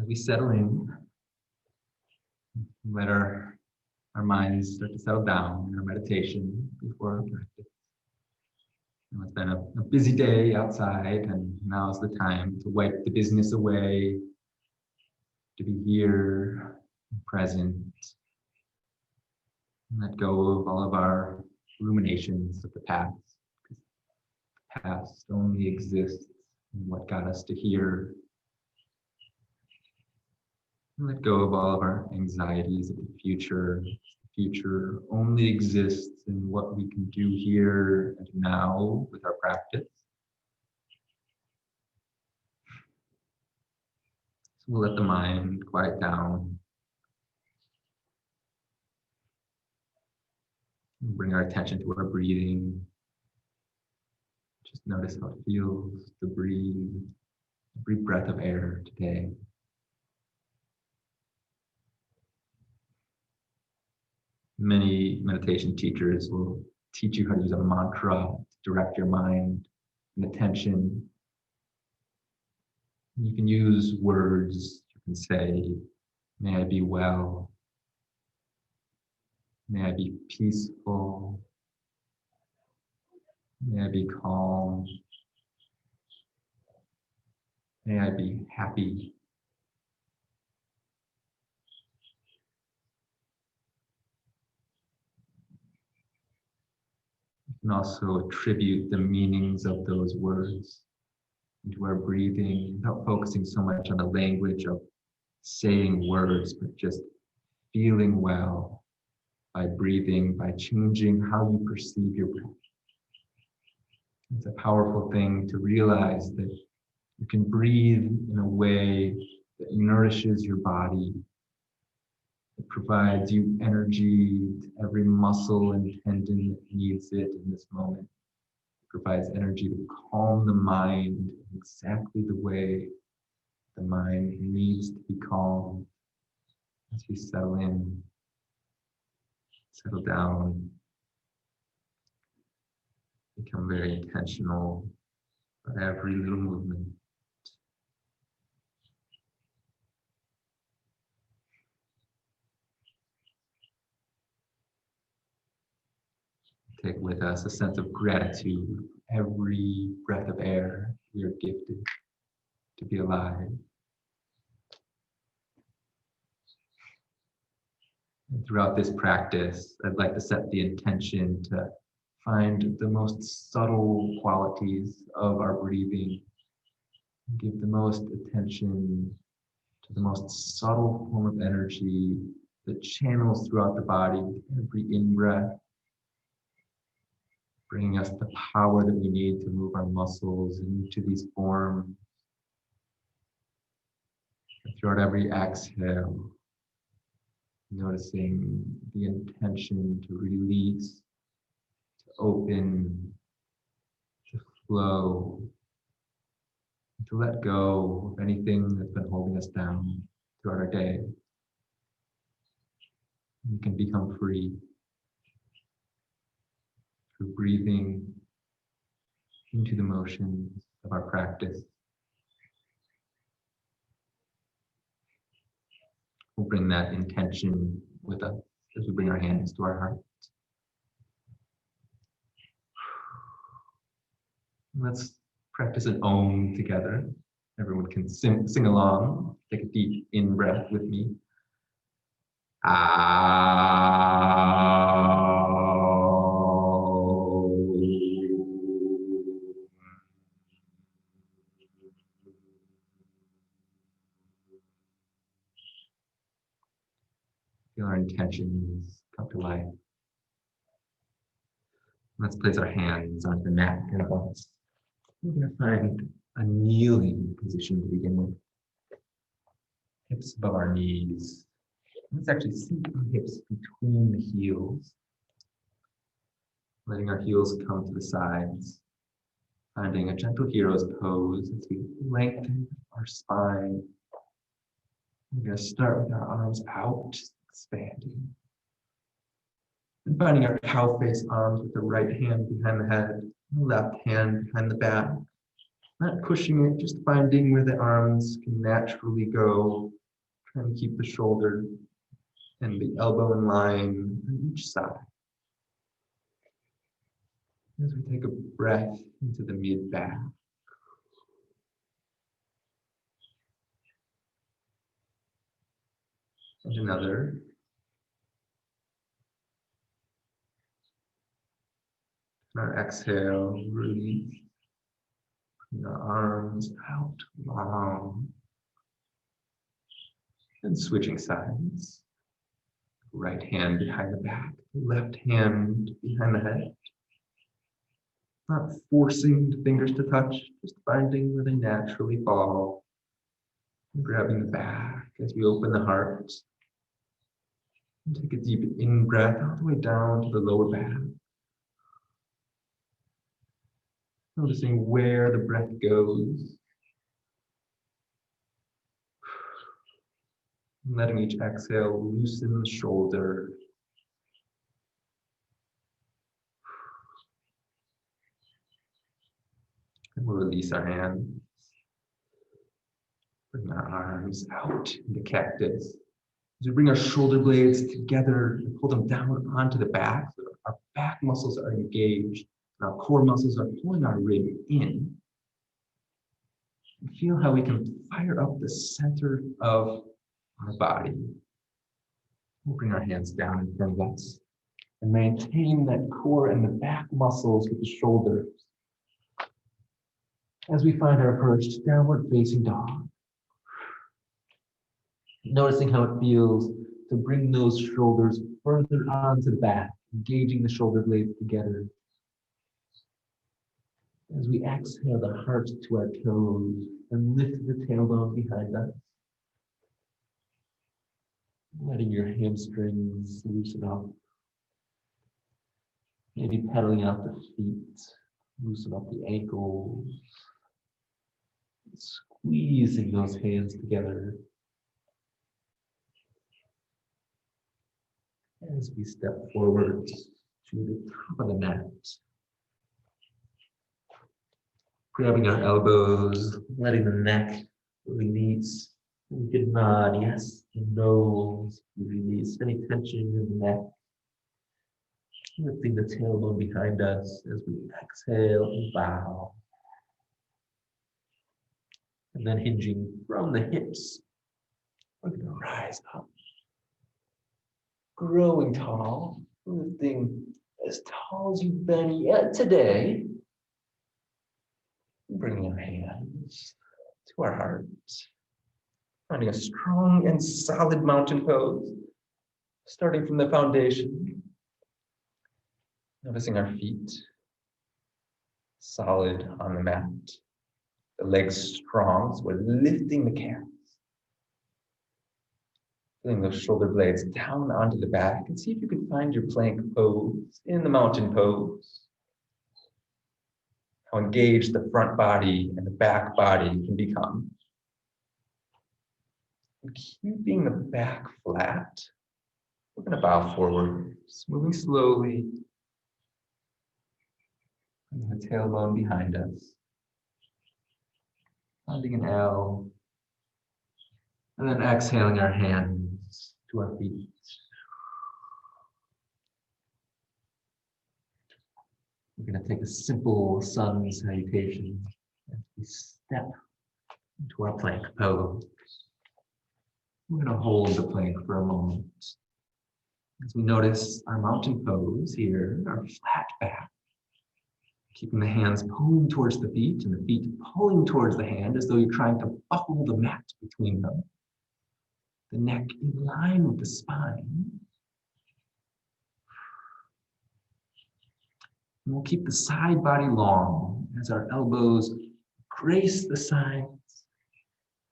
we settle in, let our minds start to settle down in our meditation before our practice. It's been a busy day outside, and now's the time to wipe the busyness away, to be here, present, and let go of all of our ruminations of the past. Because the past only exists in what got us to here. And let go of all of our anxieties of the future. The future only exists in what we can do here and now with our practice. So we'll let the mind quiet down. Bring our attention to our breathing. Just notice how it feels to breathe every breath of air today. Many meditation teachers will teach you how to use a mantra to direct your mind and attention. You can use words. You can say, "May I be well. May I be peaceful. May I be calm. May I be happy." You can also attribute the meanings of those words into our breathing without focusing so much on the language of saying words, but just feeling well by breathing, by changing how you perceive your breath. It's a powerful thing to realize that you can breathe in a way that nourishes your body. It provides you energy to every muscle and tendon that needs it in this moment. It provides energy to calm the mind exactly the way the mind needs to be calmed as we settle in, settle down, become very intentional about every little movement. Take with us a sense of gratitude for every breath of air we are gifted to be alive. And throughout this practice, I'd like to set the intention to find the most subtle qualities of our breathing. Give the most attention to the most subtle form of energy that channels throughout the body with every in-breath, bringing us the power that we need to move our muscles into these forms. And throughout every exhale, noticing the intention to release, to open, to flow, to let go of anything that's been holding us down throughout our day. We can become free through breathing into the motions of our practice. We'll bring that intention with us as we bring our hands to our heart. Let's practice an Om together. Everyone can sing along. Take a deep in-breath with me. Feel our intentions come to life. Let's place our hands on the mat above us. We're going to find a kneeling position to begin with. Hips above our knees. Let's actually sink our hips between the heels. Letting our heels come to the sides. Finding a gentle hero's pose as we lengthen our spine. We're going to start with our arms out, expanding. And finding our cow face arms with the right hand behind the head, left hand behind the back. Not pushing it, just finding where the arms can naturally go. Trying to keep the shoulder and the elbow in line on each side. As we take a breath into the mid-back. And another. And our exhale, release. Bring our arms out long. And switching sides. Right hand behind the back, left hand behind the head. Not forcing the fingers to touch, just finding where they naturally fall. And grabbing the back as we open the heart. And take a deep in-breath all the way down to the lower back. Noticing where the breath goes. And letting each exhale loosen the shoulder. And we'll release our hands. Bring our arms out into cactus. As we bring our shoulder blades together and pull them down onto the back, so our back muscles are engaged, and our core muscles are pulling our rib in. And feel how we can fire up the center of our body. We'll bring our hands down in front of us and maintain that core and the back muscles with the shoulders. As we find our first downward facing dog. Noticing how it feels to bring those shoulders further onto the back, engaging the shoulder blades together. As we exhale the heart to our toes and lift the tailbone behind us. Letting your hamstrings loosen up. Maybe pedaling out the feet, loosen up the ankles. Squeezing those hands together. As we step forward to the top of the mat. Grabbing our elbows, letting the neck release. We can nod, yes, the nose, release any tension in the neck. Lifting the tailbone behind us as we exhale and bow. And then hinging from the hips, we're going to rise up. Growing tall, lifting as tall as you've been yet today. Bringing our hands to our hearts. Finding a strong and solid mountain pose. Starting from the foundation. Noticing our feet solid on the mat. The legs strong, so we're lifting the calves. Feeling those shoulder blades down onto the back, and see if you can find your plank pose in the mountain pose. How engaged the front body and the back body can become. And keeping the back flat, we're going to bow forward, just moving slowly. And the tailbone behind us. Finding an L. And then exhaling our hands to our feet. We're going to take a simple sun salutation as we step into our plank pose. We're going to hold the plank for a moment. As we notice our mountain pose here, our flat back. Keeping the hands pulling towards the feet and the feet pulling towards the hand as though you're trying to buckle the mat between them. The neck in line with the spine. And we'll keep the side body long as our elbows grace the sides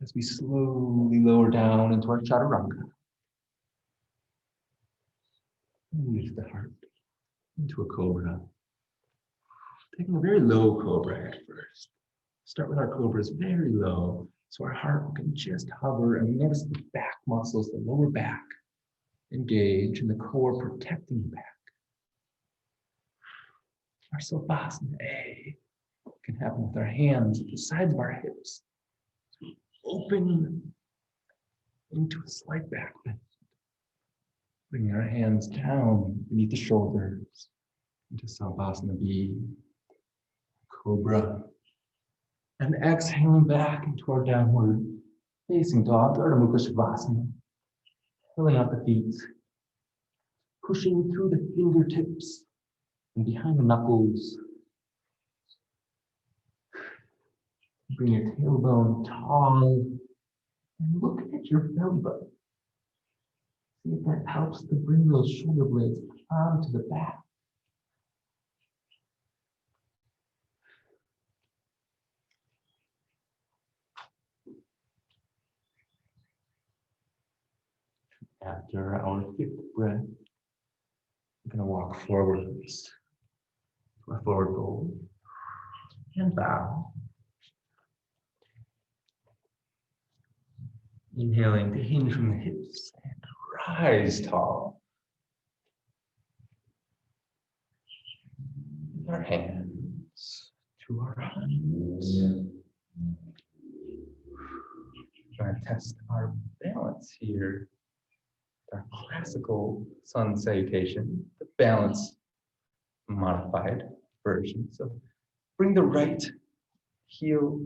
as we slowly lower down into our chaturanga. And lift the heart into a cobra. Taking a very low cobra at first. Start with our cobras very low, so our heart can just hover, and notice the back muscles, the lower back, engage, and the core protecting the back. Our Savasana A. It can happen with our hands at the sides of our hips. Open into a slight back bend. Bringing our hands down beneath the shoulders into Savasana B, Cobra. And exhaling back into our downward facing dog, Ardha Mukha Shavasana. Filling out the feet, pushing through the fingertips and behind the knuckles. Bring your tailbone tall and look at your belly button. See if that helps to bring those shoulder blades onto the back. After our fifth breath, we're going to walk forwards to our forward fold and bow. Inhaling to hinge from the hips and rise tall. Our hands to our hands. Trying to test our balance here. Our classical sun salutation, the balance modified version. So bring the right heel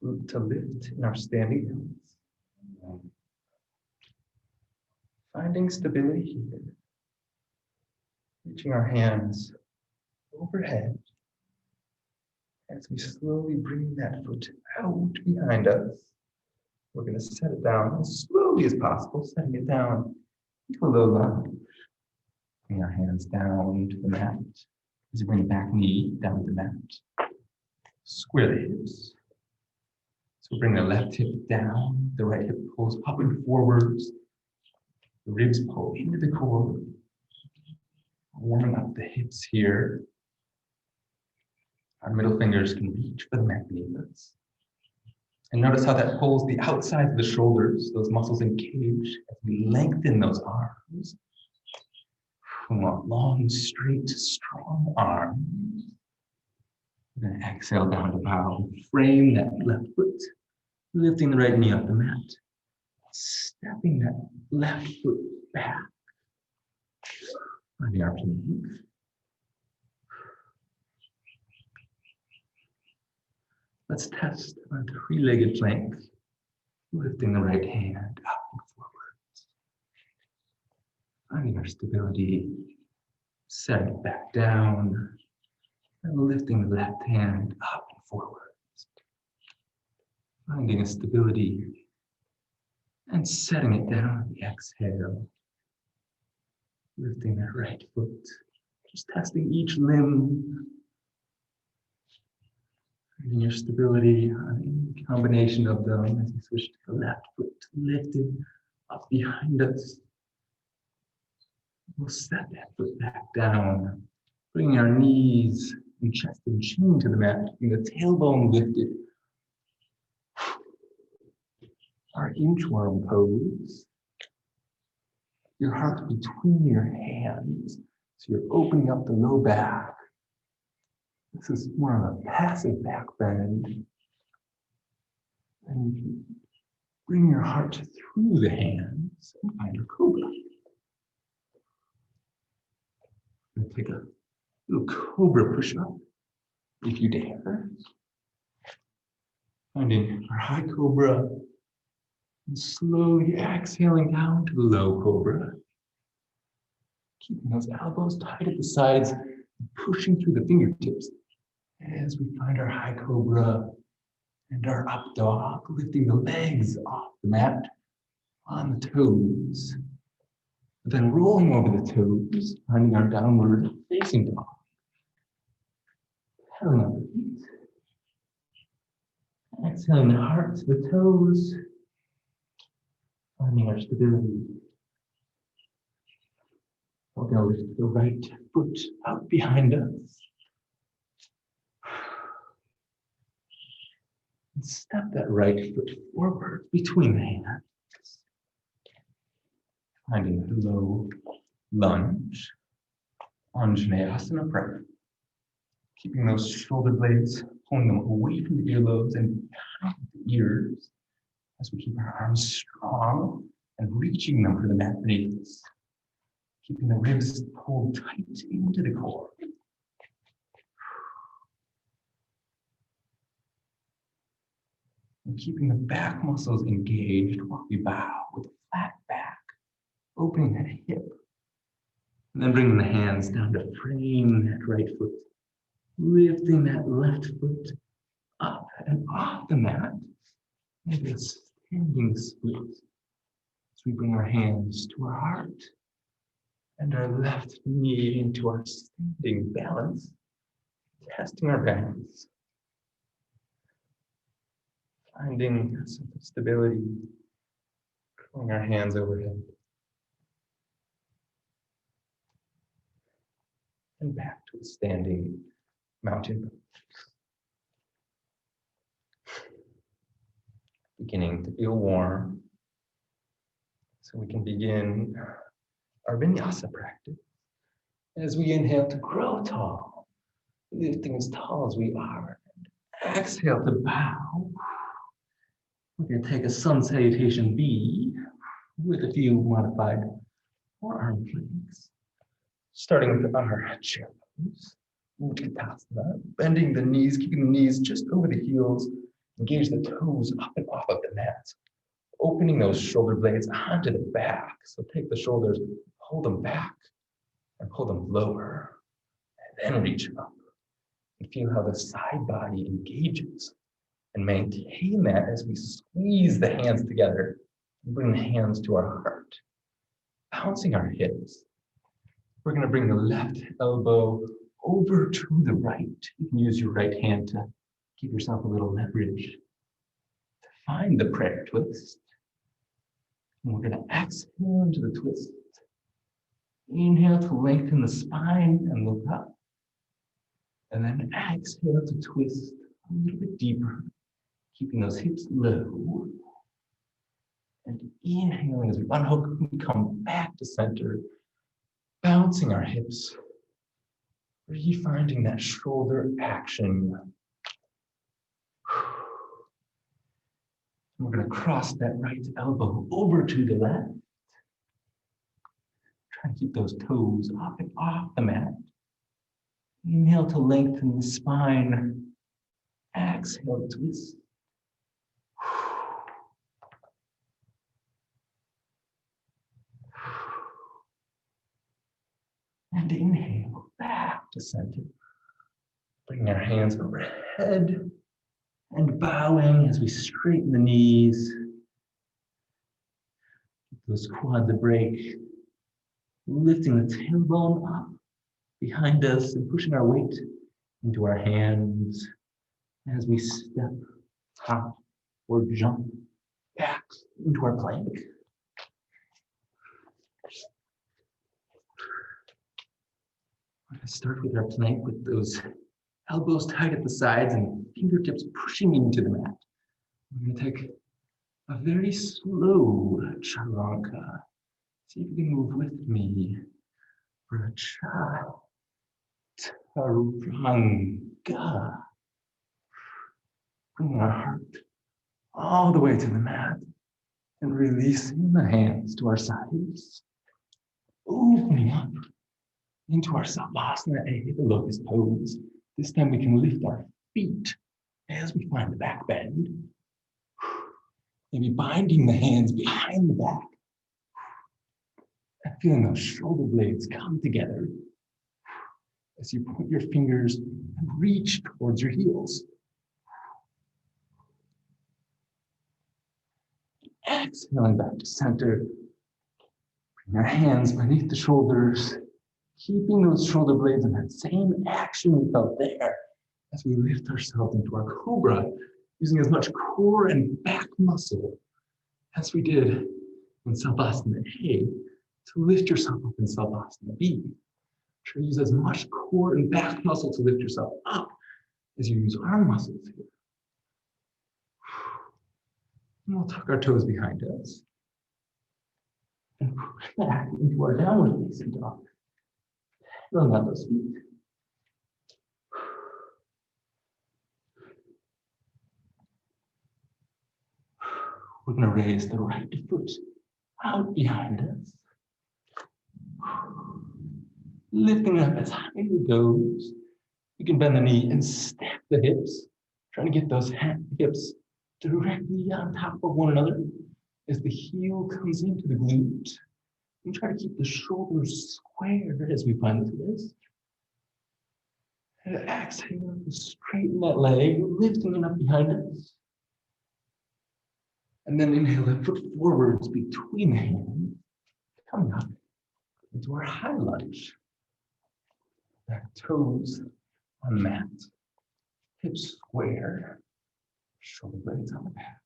to lift in our standing balance. Finding stability here. Reaching our hands overhead as we slowly bring that foot out behind us. We're going to set it down as slowly as possible, setting it down into a low lunge. Bring our hands down to the mat. As we bring the back knee down to the mat. Square the hips. So bring the left hip down, the right hip pulls up and forwards. The ribs pull into the core. Warming up the hips here. Our middle fingers can reach for the mat beneath us. And notice how that pulls the outside of the shoulders, those muscles engage as we lengthen those arms. We want long, straight, strong arms. We're going to exhale down to bow. Frame that left foot, lifting the right knee off the mat. Stepping that left foot back. Finding our plank. Let's test our three-legged plank, lifting the right hand up and forwards. Finding our stability, setting it back down, and lifting the left hand up and forwards. Finding a stability and setting it down on the exhale. Lifting that right foot, just testing each limb. Finding your stability on any combination of them as you switch to the left foot, lifted up behind us. We'll set that foot back down, bringing our knees and chest and chin to the mat, and the tailbone lifted. Our inchworm pose. Your heart between your hands, so you're opening up the low back. This is more of a passive back bend. And you can bring your heart through the hands and find your cobra. And take a little cobra push-up, if you dare. Finding our high cobra, and slowly exhaling down to the low cobra. Keeping those elbows tight at the sides, pushing through the fingertips as we find our high cobra and our up dog, lifting the legs off the mat on the toes. Then rolling over the toes, finding our downward facing dog. Pedaling up the feet. Exhaling the heart to the toes. Finding our stability. We're going to lift the right foot out behind us. And step that right foot forward between the hands. Finding a low lunge. Anjaneyasana prayer. Keeping those shoulder blades, pulling them away from the earlobes and behind the ears as we keep our arms strong and reaching them for the mat beneath us. Keeping the ribs pulled tight into the core. And keeping the back muscles engaged while we bow with a flat back, opening that hip. And then bringing the hands down to frame that right foot, lifting that left foot up and off the mat. Maybe a standing split as we bring our hands to our heart and our left knee into our standing balance, testing our balance. Finding a sense of stability, curling our hands overhead. And back to a standing mountain pose. Beginning to feel warm. So we can begin our vinyasa practice. As we inhale to grow tall, lifting as tall as we are. And exhale to bow. We're going to take a sun salutation B with a few modified forearm planks. Starting with our chair pose, Utkatasana, bending the knees, keeping the knees just over the heels, engage the toes up and off of the mat, opening those shoulder blades onto the back. So take the shoulders, hold them back, and pull them lower, and then reach up. And feel how the side body engages. And maintain that as we squeeze the hands together and bring the hands to our heart. Bouncing our hips. We're going to bring the left elbow over to the right. You can use your right hand to give yourself a little leverage. To find the prayer twist. And we're going to exhale into the twist. Inhale to lengthen the spine and look up. And then exhale to twist a little bit deeper. Keeping those hips low. And inhaling as we unhook, we come back to center. Bouncing our hips. Refinding that shoulder action. We're going to cross that right elbow over to the left. Try to keep those toes up and off the mat. Inhale to lengthen the spine. Exhale, twist. And inhale, back to center. Bringing our hands overhead and bowing as we straighten the knees. Keep those quads a break. Lifting the tailbone up behind us and pushing our weight into our hands as we step, hop, or jump back into our plank. We're going to start with our plank with those elbows tight at the sides and fingertips pushing into the mat. We're going to take a very slow chaturanga. See if you can move with me for a chaturanga. Bringing our heart all the way to the mat and releasing the hands to our sides. Opening up into our Savasana, the locust pose. This time we can lift our feet as we find the back bend. Maybe binding the hands behind the back. And feeling those shoulder blades come together as you point your fingers and reach towards your heels. Exhaling back to center. Bring our hands beneath the shoulders, keeping those shoulder blades in that same action we felt there as we lift ourselves into our cobra, using as much core and back muscle as we did in Savasana A to lift yourself up in Savasana B. Try to use as much core and back muscle to lift yourself up as you use arm muscles here. And we'll tuck our toes behind us and push back into our downward facing dog. Filling out those feet. We're going to raise the right foot out behind us, lifting up as high as it goes. You can bend the knee and stack the hips, trying to get those hips directly on top of one another as the heel comes into the glute. And try to keep the shoulders square as we find the twist. And exhale, straighten that leg, lifting it up behind us. And then inhale that foot forwards between the hands, coming up into our high lunge. Back toes on mat, hips square, shoulder blades on the back,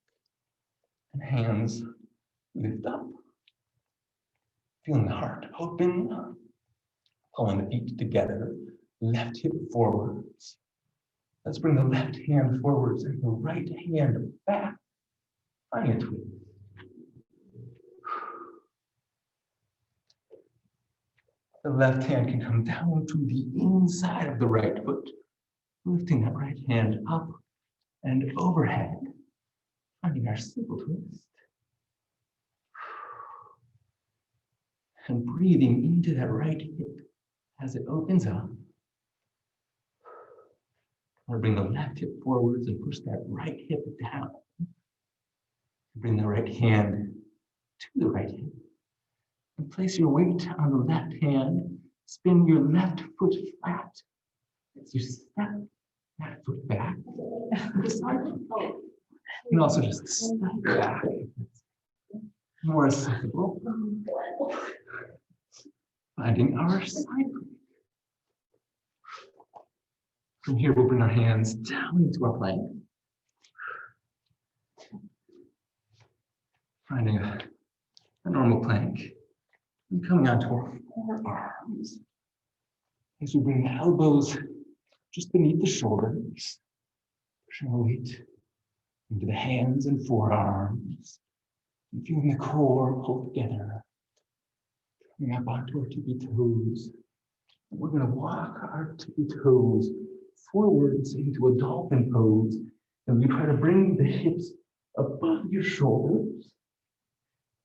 and hands lift up. Feeling the heart open, pulling the feet together, left hip forwards. Let's bring the left hand forwards and the right hand back. Find a twist. The left hand can come down to the inside of the right foot, lifting that right hand up and overhead, finding our simple twist. And breathing into that right hip as it opens up. Or bring the left hip forwards and push that right hip down. Bring the right hand to the right hip. And place your weight on the left hand. Spin your left foot flat as you step that foot back. You can also just step back. More accessible. Finding our side plank. From here, we'll bring our hands down into our plank. Finding a normal plank. And coming onto our forearms. As we bring the elbows just beneath the shoulders. Pushing our weight into the hands and forearms. And feeling the core pull together. Coming up onto our tippy toes. And we're going to walk our tippy toes forwards into a dolphin pose. And we try to bring the hips above your shoulders.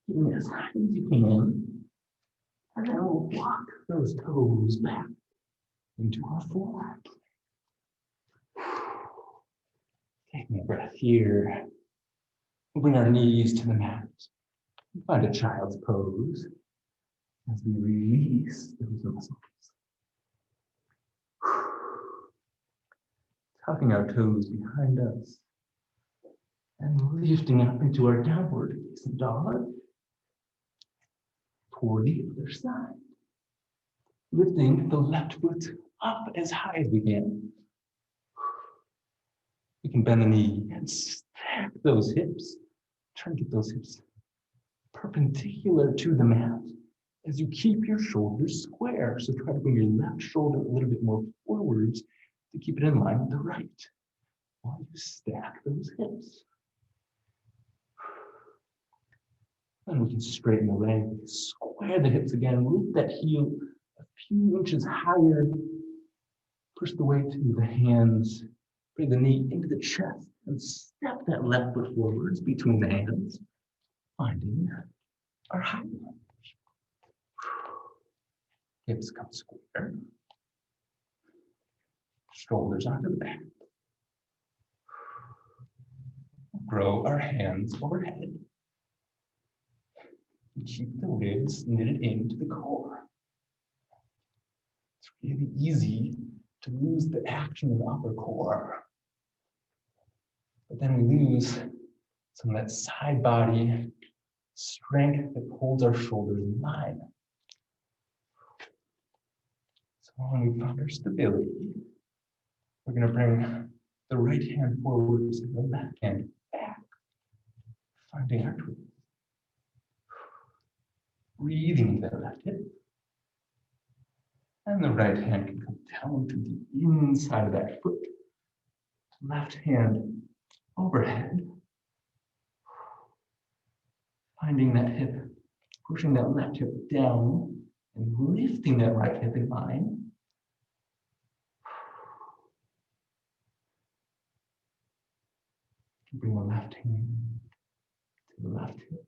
Keeping as high as you can. And then we'll walk those toes back into our forearm. Taking a breath here. We'll bring our knees to the mat. Find a child's pose as we release those muscles. Tucking our toes behind us and lifting up into our downward facing dog toward the other side. Lifting the left foot up as high as we can. We can bend the knee and stack those hips. Try to get those hips perpendicular to the mat as you keep your shoulders square. So try to bring your left shoulder a little bit more forwards to keep it in line with the right while you stack those hips. And we can straighten the leg, square the hips again, lift that heel a few inches higher, push the weight to the hands, bring the knee into the chest, and step that left foot forwards between the hands, finding our high lunge. Hips come square, shoulders onto the back. Grow our hands overhead. Keep the ribs knitted into the core. It's really easy to lose the action in the upper core. But then we lose some of that side body strength that holds our shoulders in line. So when we found our stability, we're going to bring the right hand forwards and the left hand back, finding our twist. Breathing into that left hip. And the right hand can come down to the inside of that foot. Left hand overhead. Finding that hip, pushing that left hip down and lifting that right hip in line. Bring the left hand to the left hip.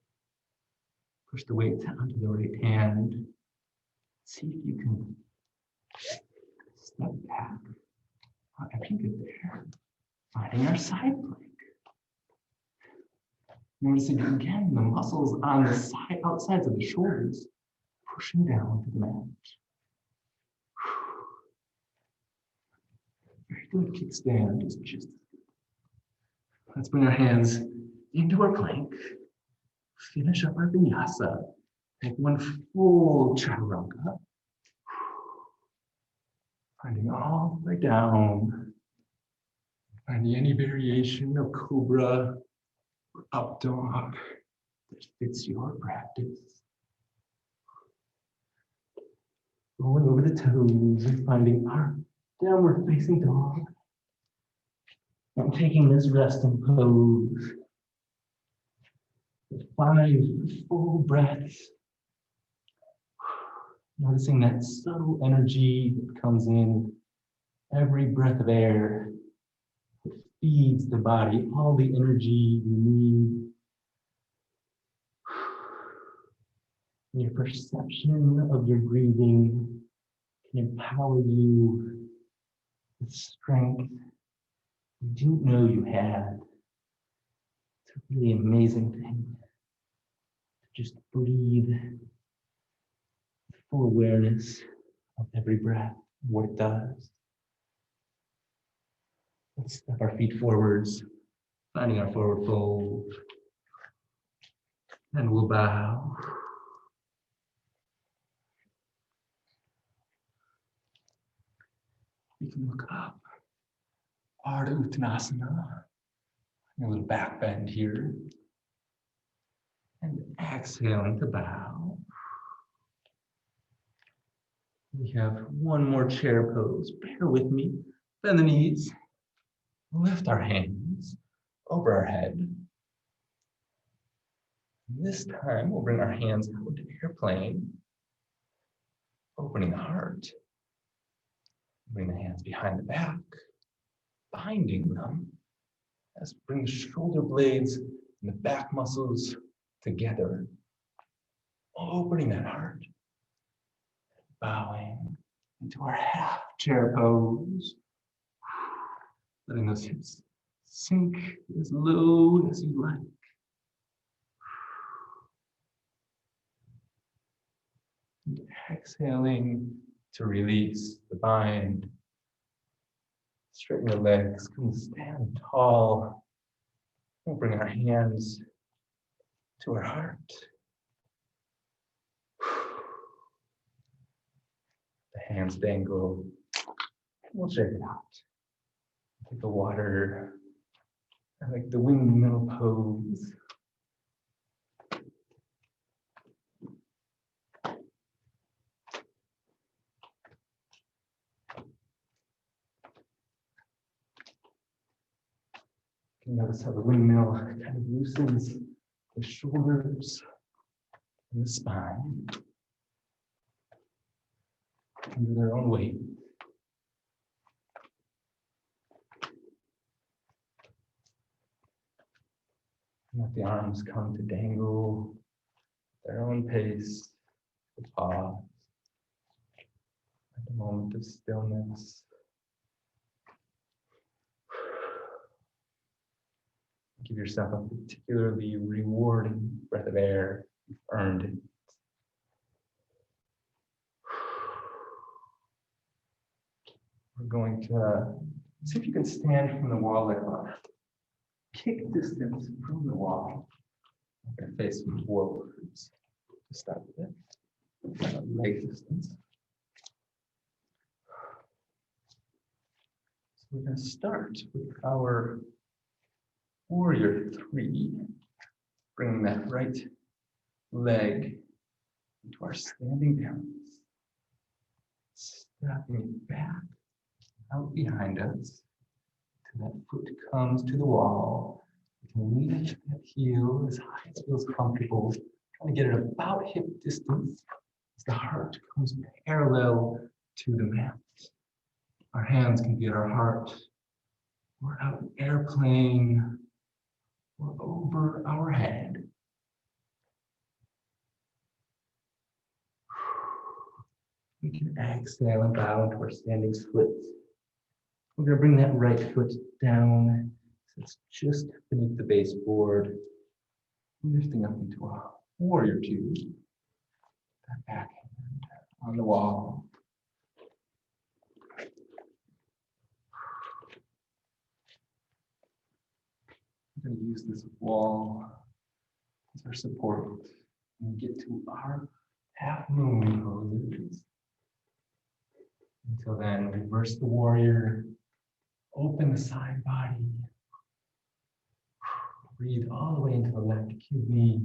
Push the weight onto the right hand. See if you can step back. If you get there, finding our side plank. Noticing again the muscles on the side, outsides of the shoulders, pushing down to the mat. Very good. Kickstand is just. Let's bring our hands into our plank. Finish up our vinyasa. Take one full chaturanga. Finding all the way down. Finding any variation of cobra or up dog that fits your practice. Going over the toes and finding our downward facing dog. I'm taking this resting pose. 5 full breaths. Noticing that subtle energy that comes in every breath of air. It feeds the body all the energy you need. Your perception of your breathing can empower you with strength you didn't know you had. It's a really amazing thing to just breathe with full awareness of every breath, what it does. Let's step our feet forwards, finding our forward fold, and we'll bow. We can look up. Ardha Uttanasana. A little back bend here. And exhaling to bow. We have one more chair pose. Bear with me. Bend the knees. Lift our hands over our head. This time we'll bring our hands out to airplane. Opening the heart. Bring the hands behind the back, binding them. As we bring the shoulder blades and the back muscles together. Opening that heart. Bowing into our half chair pose. Letting those hips sink as low as you like. And exhaling to release the bind. Straighten your legs, come stand tall. We'll bring our hands to our heart. The hands dangle. We'll shake it out. Take the water. I like the windmill pose. You notice how the windmill kind of loosens the shoulders and the spine under their own weight. Let the arms come to dangle at their own pace. Pause. At a moment of stillness. Give yourself a particularly rewarding breath of air. You've earned it. We're going to see if you can stand from the wall like a kick distance from the wall. We're going to face forwards to start with it. Leg distance. So we're going to start with our Warrior 3, bringing that right leg into our standing downs, stepping it back out behind us till that foot comes to the wall. We can lift that heel as high as feels comfortable, trying to get it about hip distance as the heart comes parallel to the mat. Our hands can be at our heart. We're out in airplane. Or over our head. We can exhale and bow into our standing splits. We're going to bring that right foot down. So it's just beneath the baseboard. Lifting up into a warrior two. That back hand on the wall. We're going to use this wall as our support. And get to our half moon poses. Until then, reverse the warrior. Open the side body. Breathe all the way into the left kidney.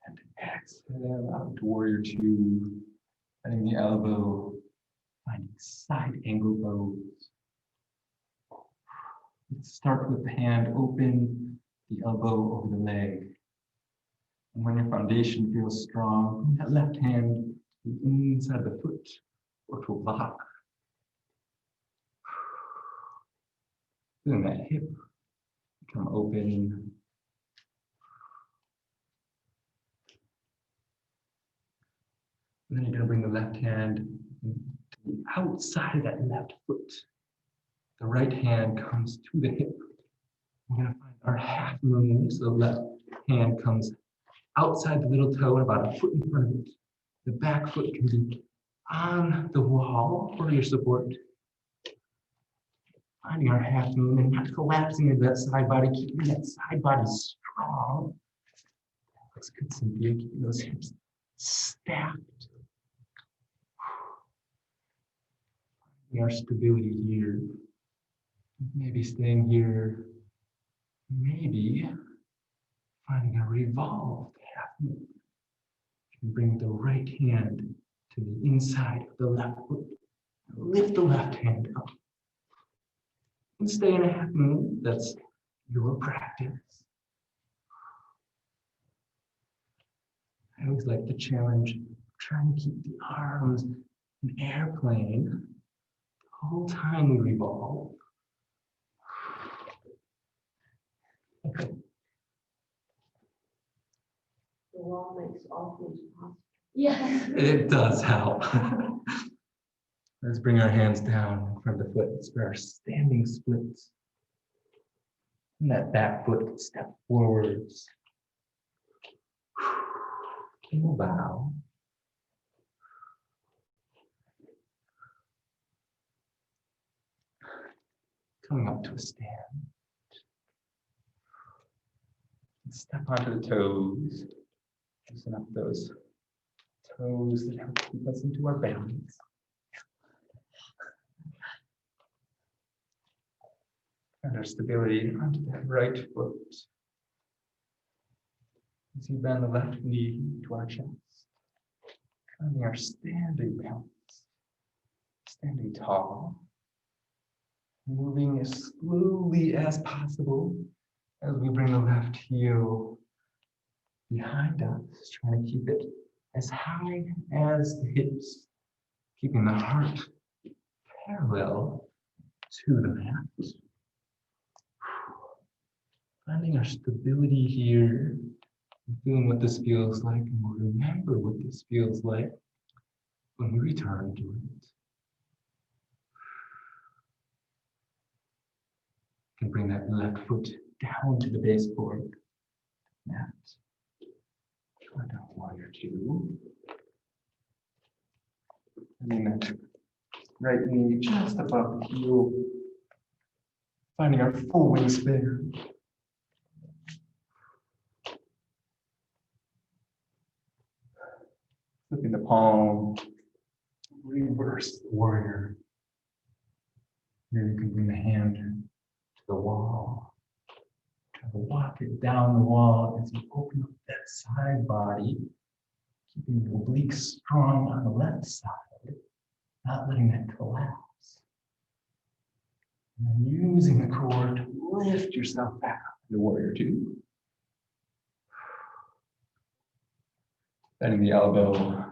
And exhale out to warrior two. Letting the elbow, finding side angle pose. Let's start with the hand open, the elbow over the leg. And when your foundation feels strong, bring that left hand to the inside of the foot or to a block. Feeling that hip become open. And then you're going to bring the left hand to the outside of that left foot. The right hand comes to the hip. We're going to find our half moon, so the left hand comes outside the little toe and about a foot in front of it. The back foot can be on the wall for your support. Finding our half moon and not collapsing into that side body, keeping that side body strong. Looks good, Cynthia, keeping those hips stacked. Finding our stability here. Maybe staying here. Maybe finding a revolved half moon. You can bring the right hand to the inside of the left foot. Lift the left hand up. And stay in a half moon. That's your practice. I always like the challenge of trying to keep the arms in airplane the whole time we revolve. Okay. The wall makes all things possible. Yes. It does help. Let's bring our hands down in front of the foot for our standing splits. And that back foot can step forwards. And we'll bow. Coming up to a stand. Step onto the toes. Loosen up those toes that help keep us into our balance. And our stability onto that right foot. As you bend the left knee to our chest. Finding our standing balance. Standing tall. Moving as slowly as possible as we bring the left heel behind us, trying to keep it as high as the hips, keeping the heart parallel to the mat. Finding our stability here, feeling what this feels like, and we'll remember what this feels like when we return to it. You can bring that left foot down to the baseboard. Mat. Try down warrior two. And then that right knee just above the heel. Finding our full wingspan. Flipping the palm. Reverse warrior. Here you can bring the hand to the wall. Try to walk it down the wall as you open up that side body, keeping the obliques strong on the left side, not letting that collapse. And then using the core to lift yourself back up into warrior two. Bending the elbow,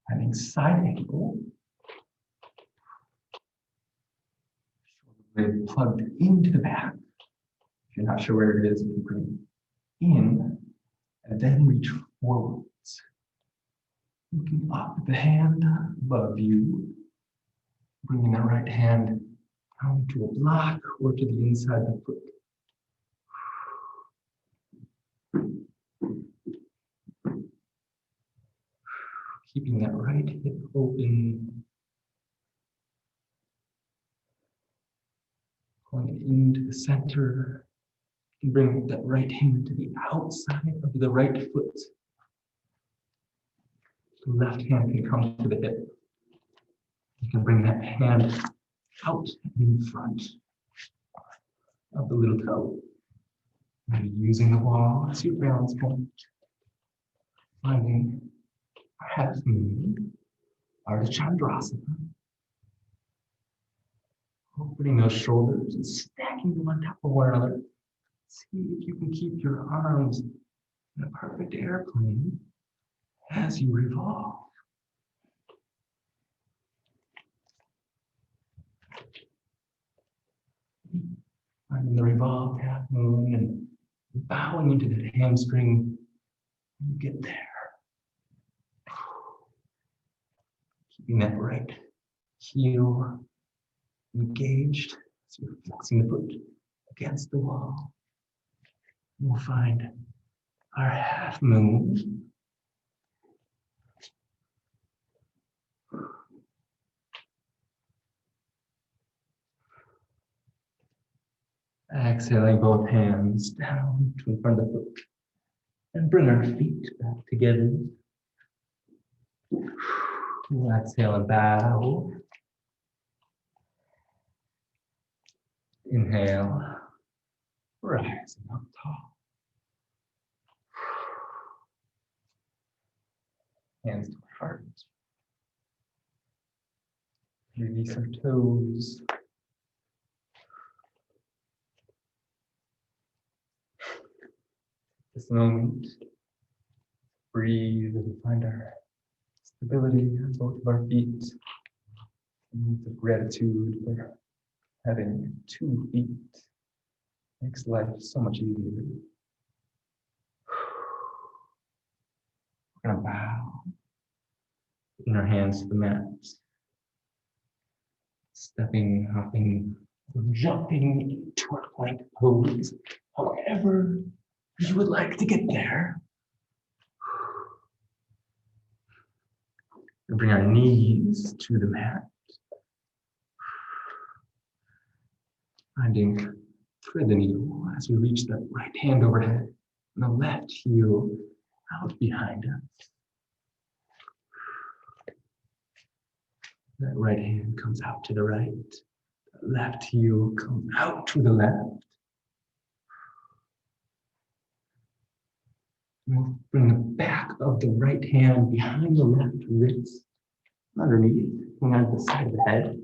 finding side angle. Shoulder blade plugged into the back. If you're not sure where it is, you can bring it in and then reach forwards. Looking up at the hand above you, bringing the right hand down to a block or to the inside of the foot. Keeping that right hip open. Pulling it into the center. And bring that right hand to the outside of the right foot. The left hand can come to the hip. You can bring that hand out in front of the little toe. Maybe using the wall as your balance point. Finding a half moon, Ardha Chandrasana. Opening those shoulders and stacking them on top of one another. See if you can keep your arms in a perfect airplane as you revolve. Finding the revolved half moon and bowing into that hamstring when you get there. Keeping that right heel engaged as you're flexing the foot against the wall. We'll find our half moon. Exhaling both hands down to in front of the foot and bring our feet back together. We'll exhale and bow. Inhale, rising up tall. Hands to our heart. Release our toes. This moment, breathe and find our stability on both of our feet. Moments of gratitude for having 2 feet. Makes life so much easier. We're gonna bow. Putting our hands to the mat. Stepping, hopping, or jumping into our plank pose. However you would like to get there. And bring our knees to the mat. Finding thread the needle as we reach that right hand overhead and the left heel out behind us. That right hand comes out to the right. The left heel comes out to the left. We'll bring the back of the right hand behind the left wrist, underneath, going on the side of the head.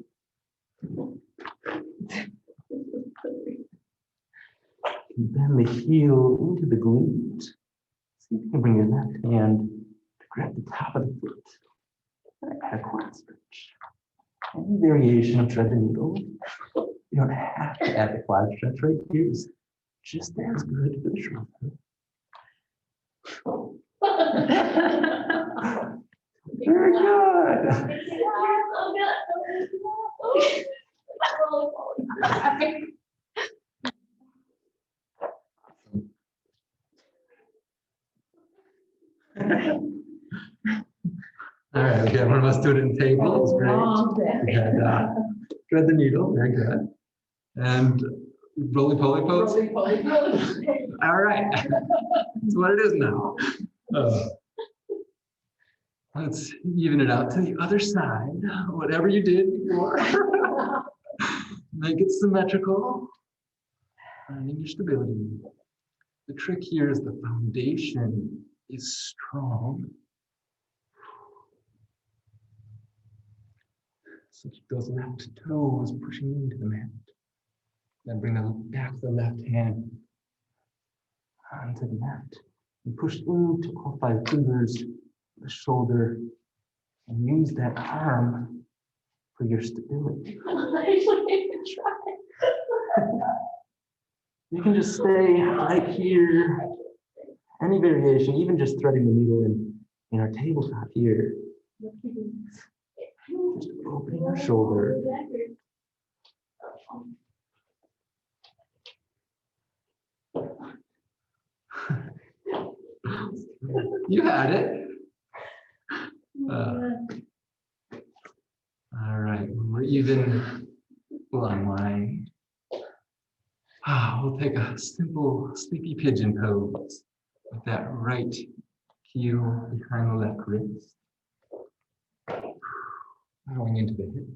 Bend the heel into the glute. See if you can bring your left hand to grab the top of the foot. And add a quad stretch. Any variation of thread the needle. You don't have to add the quad stretch right here. It's just as good for the shoulder. Very good. All right, we got one of us student tables. Great. We had thread the needle, very good. And roly poly pose. All right, that's what it is now. Let's even it out to the other side. Whatever you did before, make it symmetrical. Finding your stability. The trick here is the foundation is strong. So keep those left toes pushing into the mat. Then bring the back of the left hand onto the mat. And push into all 5 fingers, the shoulder, and use that arm for your stability. You can just stay right here. Any variation, even just threading the needle in in our tabletop here. Just opening our shoulder. You had it. All right, when we're even, we'll unwind. We'll take a simple sleepy pigeon pose with that right heel behind the left wrist. Going into the hip.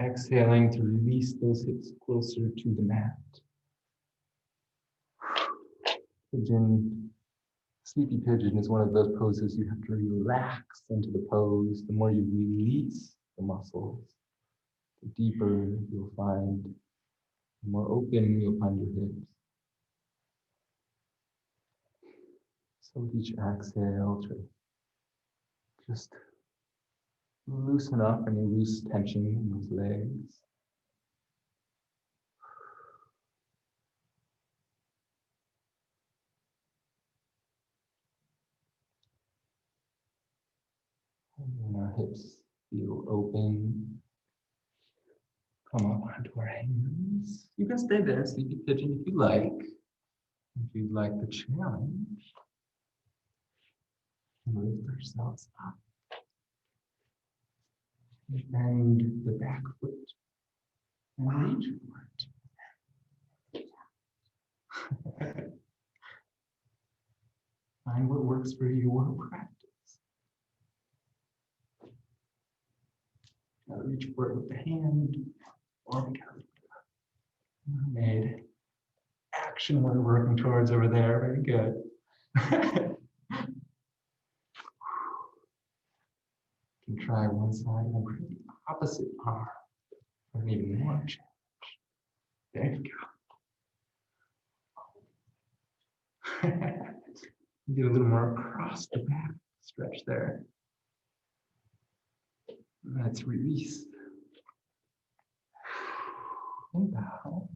Exhaling to release those hips closer to the mat. Pigeon, sleepy pigeon is one of those poses you have to relax into the pose. The more you release the muscles, the deeper you'll find, the more open you'll find your hips. So with each exhale, to just loosen up any loose tension in those legs. And when our hips feel open, come up onto our hands. You can stay there, sleepy pigeon, if you like. If you'd like the challenge, lift ourselves up. Bend the back foot and reach for it. Find what works for your practice. Now reach for it with the hand or mermaid action we're working towards over there. Very good. You can try one side and then bring the opposite arm for an even more challenge. There you go. Do a little more across the back stretch there. Let's release. And bow.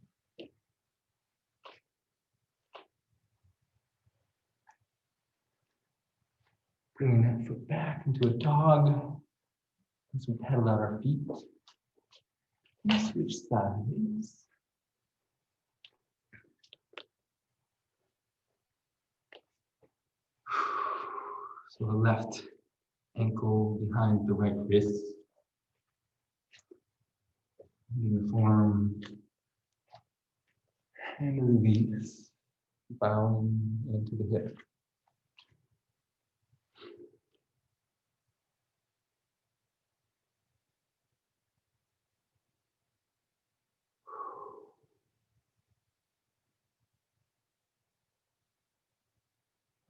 Bringing that foot back into a dog as we pedal out our feet. And switch sides. So the left ankle behind the right wrist. Uniform. And release. Bowing into the hip.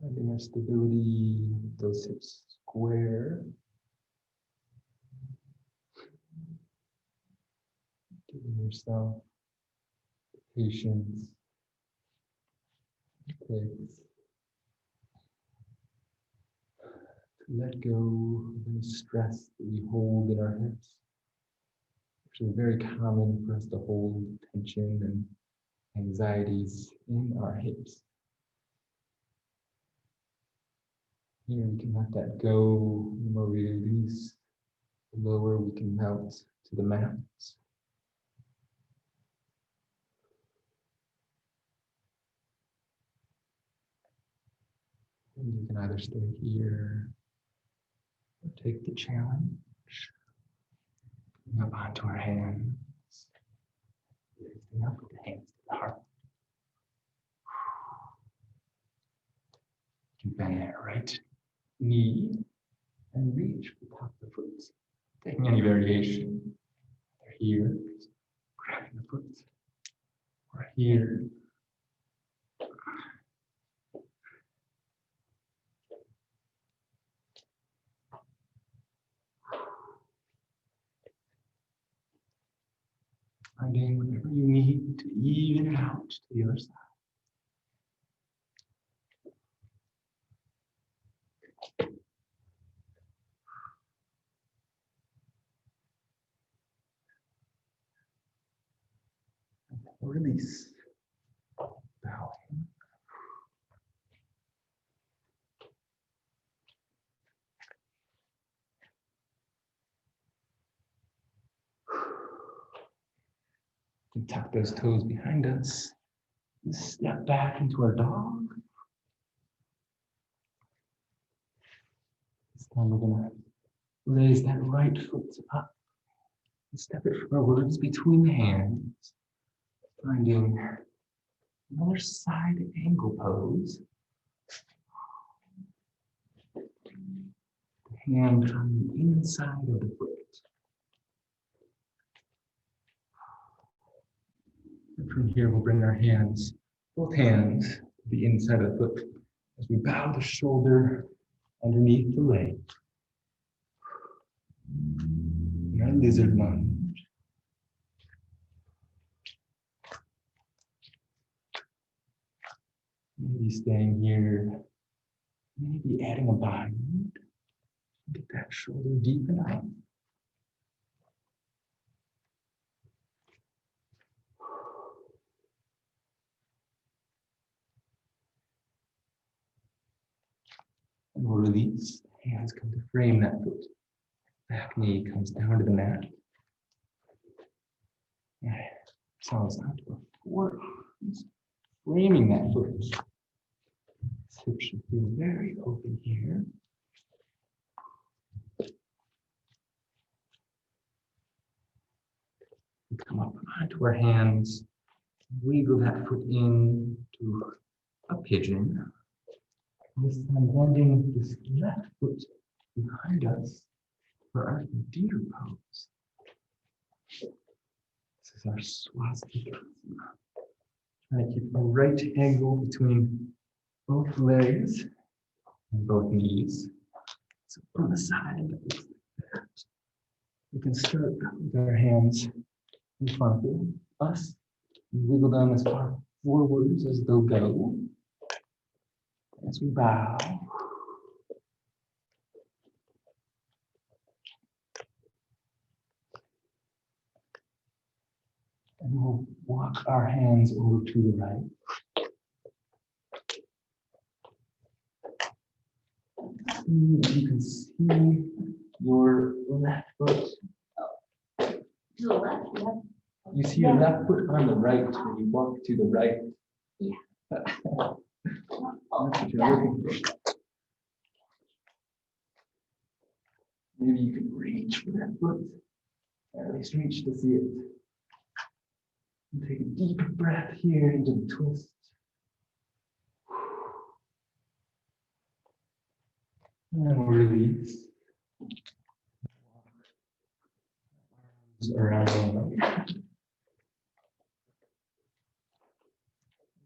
Finding our stability, those hips square. Giving yourself patience. Okay. To let go of any stress that we hold in our hips. Actually, very common for us to hold tension and anxieties in our hips. Here we can let that go. The more we release, the lower we can melt to the mat. And you can either stay here or take the challenge. Up onto our hands. Lifting up with the hands to the heart. You can bend that right knee and reach for the top of the foot. Taking any variation. Either here, grabbing the foot, or here. Finding whatever you need to even it out to the other side. Release. Bowing. We tuck those toes behind us. And step back into our dog. This time we're gonna raise that right foot up and step it forwards between the hands, finding another side angle pose. The hand on the inside of the foot. And from here, we'll bring our hands, both hands, to the inside of the foot as we bow the shoulder underneath the leg. And our lizard lunge. Maybe staying here, maybe adding a bind. Get that shoulder deep enough. And we'll release. Hands come to frame that foot. Back knee comes down to the mat. So it's not to our forearms. Framing that foot. This hip should feel very open here. We come up onto our hands. Wiggle that foot in to a pigeon. This time bending this left foot behind us for our deer pose. This is our swastika. Trying to keep a right angle between both legs and both knees. So from the side, we can start with our hands in front of us. Wiggle them as far forwards as they'll go. As we bow. And we'll walk our hands over to the right. You can see your left foot. To the left, yeah. You see your left foot on the right when you walk to the right. Yeah. That's what you're looking for. Maybe you can reach for that foot, or at least reach to see it. And take a deep breath here into the twist. And release. Arms around.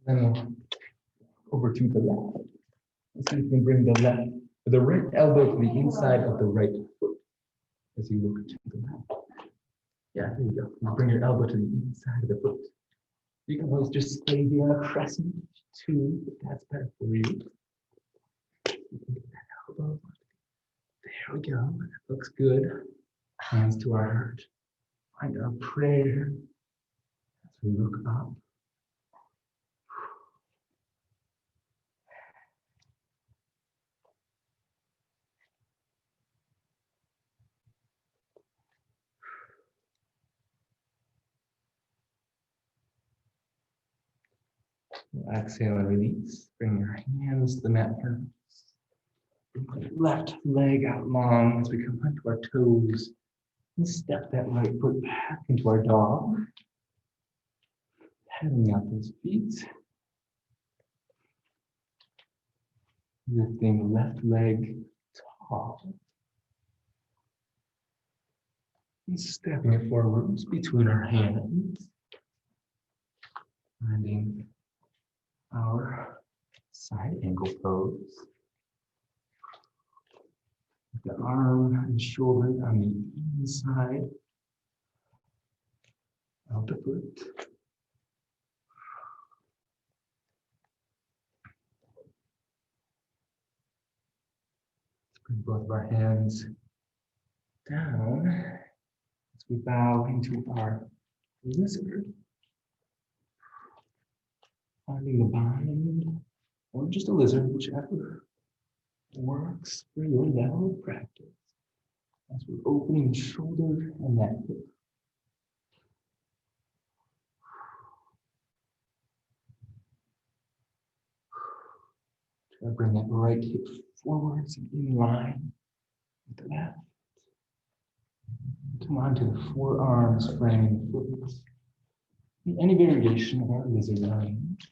Then over to the left. Let's see if we can bring the right elbow to the inside of the right foot as you look to the left. Yeah, there you go. Now bring your elbow to the inside of the foot. You can always just stay here on a crescent too, if that's better for you. You can get that elbow. There we go. That looks good. Hands to our heart. Find our prayer as we look up. Exhale and release. Bring your hands to the mat first. Bring the left leg out long as we come onto our toes. And step that right foot back into our dog. Heading out those feet. Lifting the left leg tall. And stepping it forwards between our hands. Finding our side angle pose. The arm and shoulder on the inside of the foot. Let's bring both of our hands down as we bow into our lizard. Finding the bind, or just a lizard, whichever works for your level of practice. As we're opening the shoulder and neck. Try to bring that right hip forwards and in line with the left. Come onto the forearms, framing the foot. Any variation of our lizard range.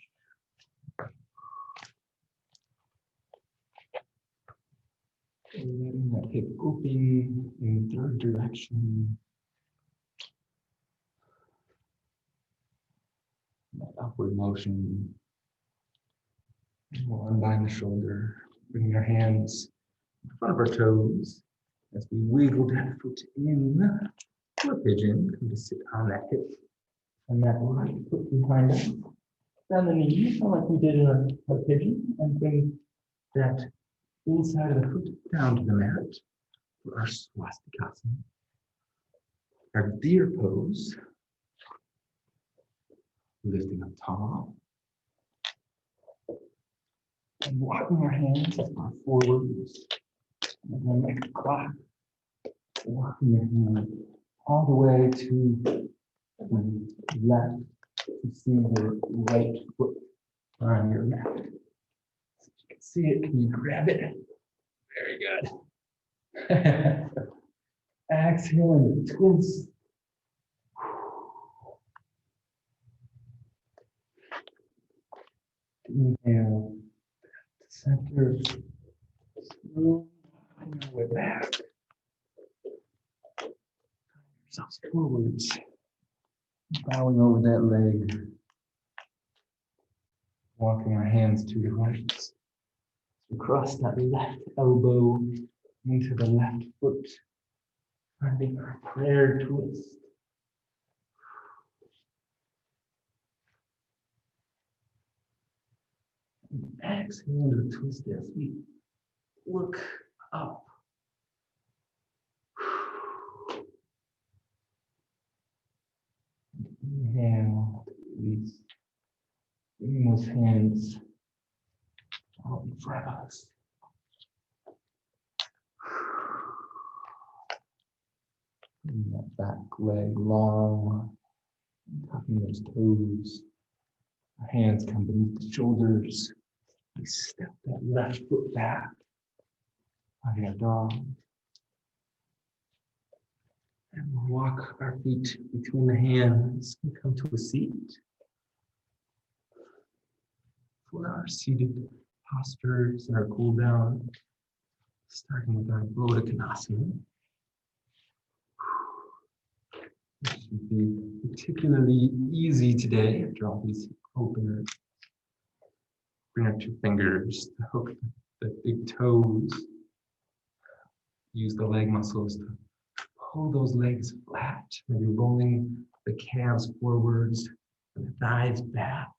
Letting that hip open in the third direction. That upward motion. And we'll unbind the shoulder, bring our hands in front of our toes as we wiggle that foot in to a pigeon. Come to sit on that hip and that right foot behind us. Down the knee, like we did in a pigeon, and bring that inside of the foot down to the mat for our swastikasana. Our deer pose, lifting up tall. And walking our hands as far forwards. And then make the clock. Walking your hand all the way to the left. You see the right foot on your mat. So you can see it. Can you grab it? Very good. Exhale into twist. Inhale. Center. Slow. Find your way back. Yourselves forwards. Bowing over that leg. Walking our hands to the right. Across that left elbow into the left foot. Finding our prayer twist. And exhale into the twist as we look up. Inhale, release. Bring those hands out in front of us. Bring that back leg long, tucking those toes. Our hands come beneath the shoulders. We step that left foot back. Finding our dog. And we'll walk our feet between the hands and come to a seat. For our seated postures and our cool down, starting with our Bodhikonasana. It should be particularly easy today after all these openers. Bring our two fingers to hook the big toes. Use the leg muscles to pull those legs flat. Maybe rolling the calves forwards and the thighs back.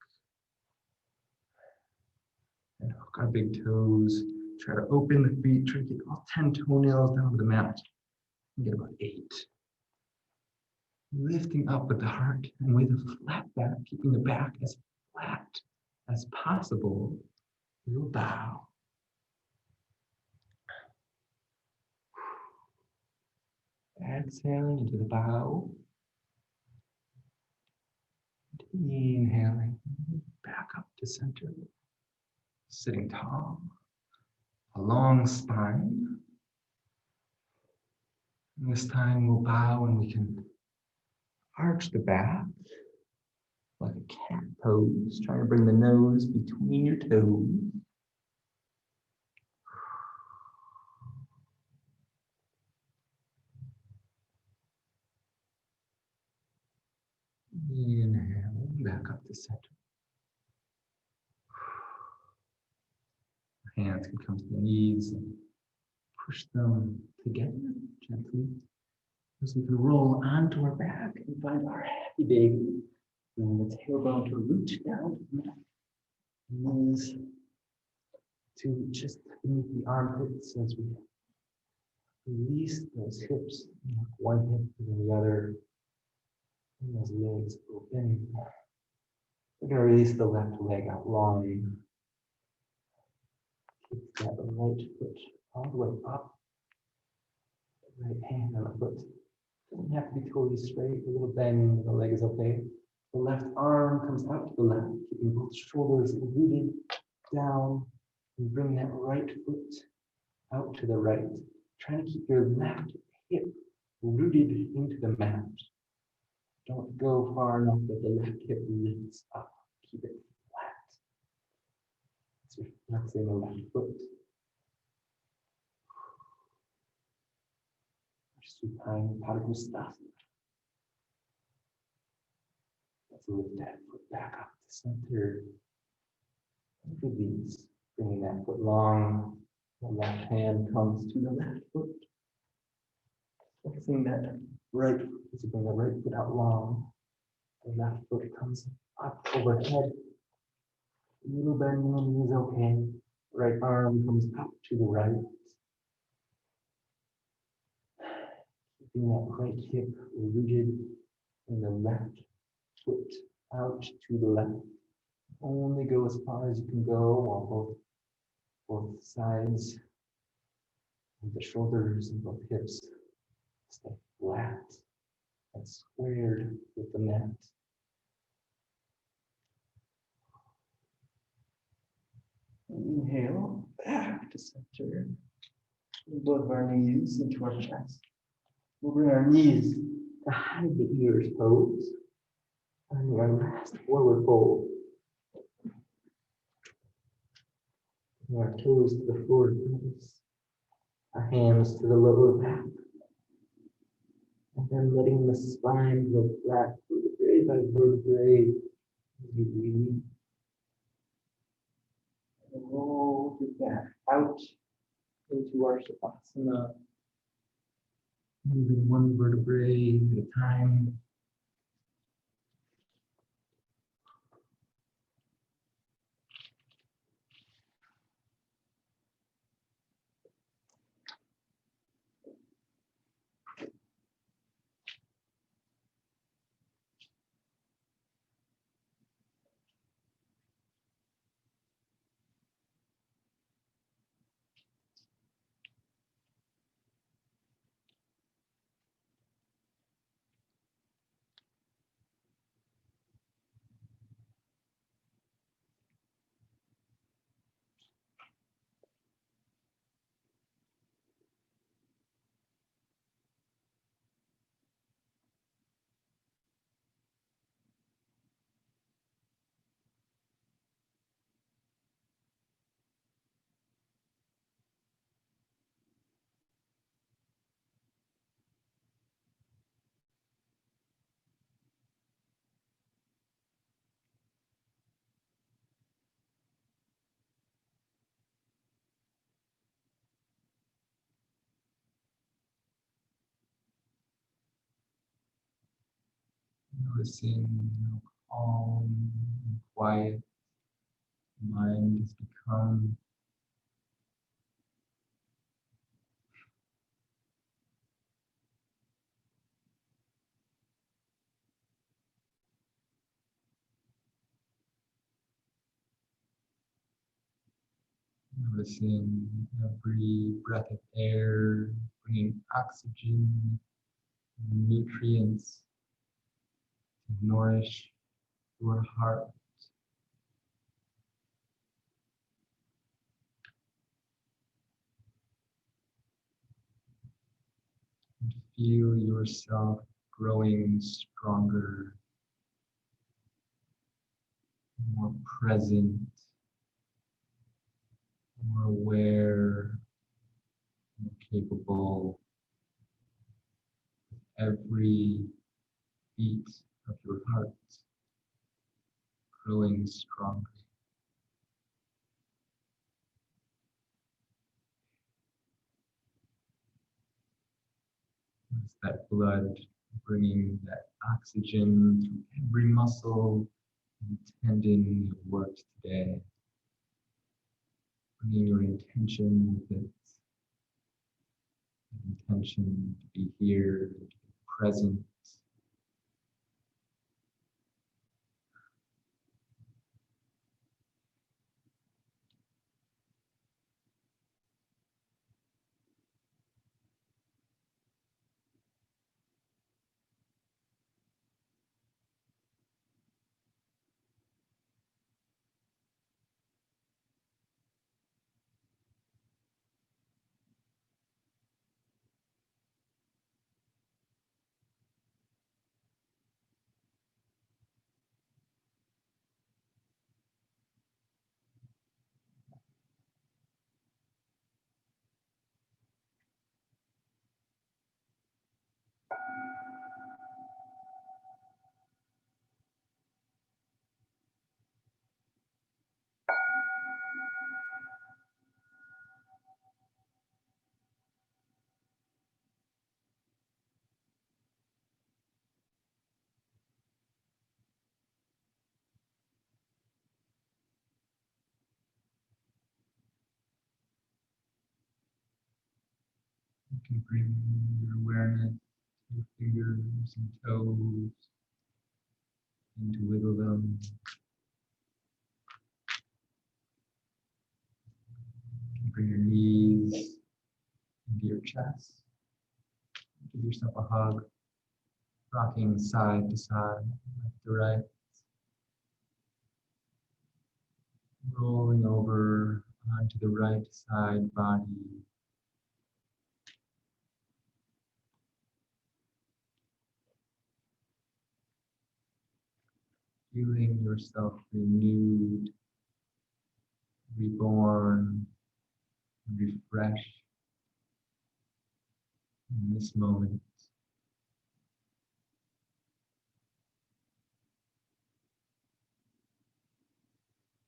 And hook our big toes. Try to open the feet. Try to get all 10 toenails down to the mat. And get about 8. Lifting up with the heart and with a flat back, keeping the back as flat as possible. We'll bow. Exhaling into the bow. Inhaling back up to center. Sitting tall. A long spine. And this time we'll bow and we can arch the back like a cat pose, trying to bring the nose between your toes. Inhale, back up to center. Hands can come to the knees and push them together gently. So we can roll onto our back and find our happy baby. Bring the tailbone to root down to the mat. Knees to just beneath the armpits as we release those hips. One hip and then the other. And those legs open. We're going to release the left leg out long. Keep that right foot all the way up. Right hand on the foot. Doesn't have to be totally straight. A little bend of the leg is okay. The left arm comes out to the left, keeping both shoulders rooted down. And bring that right foot out to the right. Trying to keep your left hip rooted into the mat. Don't go far enough that the left hip lifts up. Keep it flat. It's flexing the left foot. Supine Padagustasana. Let's lift that foot back up to center. And release. Bringing that foot long. The left hand comes to the left foot. Flexing that right foot. So bring the right foot out long. The left foot comes up overhead. A little bend in the knees, okay. Right arm comes up to the right. Keeping that right hip rooted in the left foot out to the left. Only go as far as you can go while both sides of the shoulders and both hips stay flat and squared with the mat. Inhale back to center. Above our knees into our chest. We'll bring our knees to hide the ears pose. Finding our last forward fold. Bring our toes to the floor face. Our hands to the lower back. And then letting the spine go flat vertebrae by vertebrae as you breathe. And roll your back out into our Shavasana. Moving one vertebrae at a time. Noticing how calm and quiet the mind has become. Noticing every breath of air, bringing oxygen, nutrients to nourish your heart. And feel yourself growing stronger, more present, more aware, more capable. Every beat of your heart growing stronger. As that blood bringing that oxygen through every muscle and tendon you worked today. Bringing your intention with it. Intention to be here, to be present. You can bring your awareness to your fingers and toes and to wiggle them. You can bring your knees into your chest. Give yourself a hug, rocking side to side, left to right. Rolling over onto the right side body. Feeling yourself renewed, reborn, refreshed in this moment.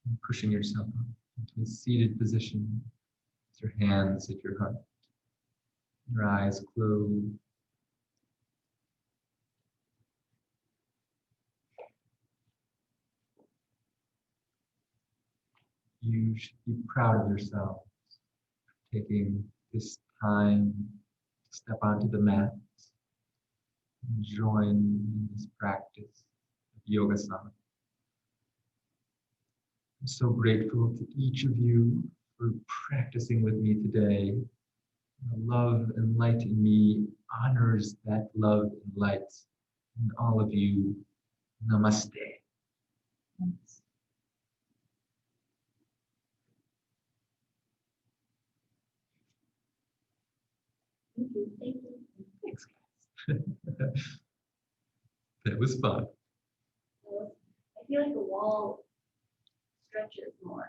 And pushing yourself up into a seated position with your hands at your heart, your eyes closed. You should be proud of yourself for taking this time to step onto the mat and join in this practice of yoga sana. I'm so grateful to each of you for practicing with me today. The love and light in me honors that love and light in all of you. Namaste. Thank you. Thank you. Thanks, guys. That was fun. I feel like the wall stretches more.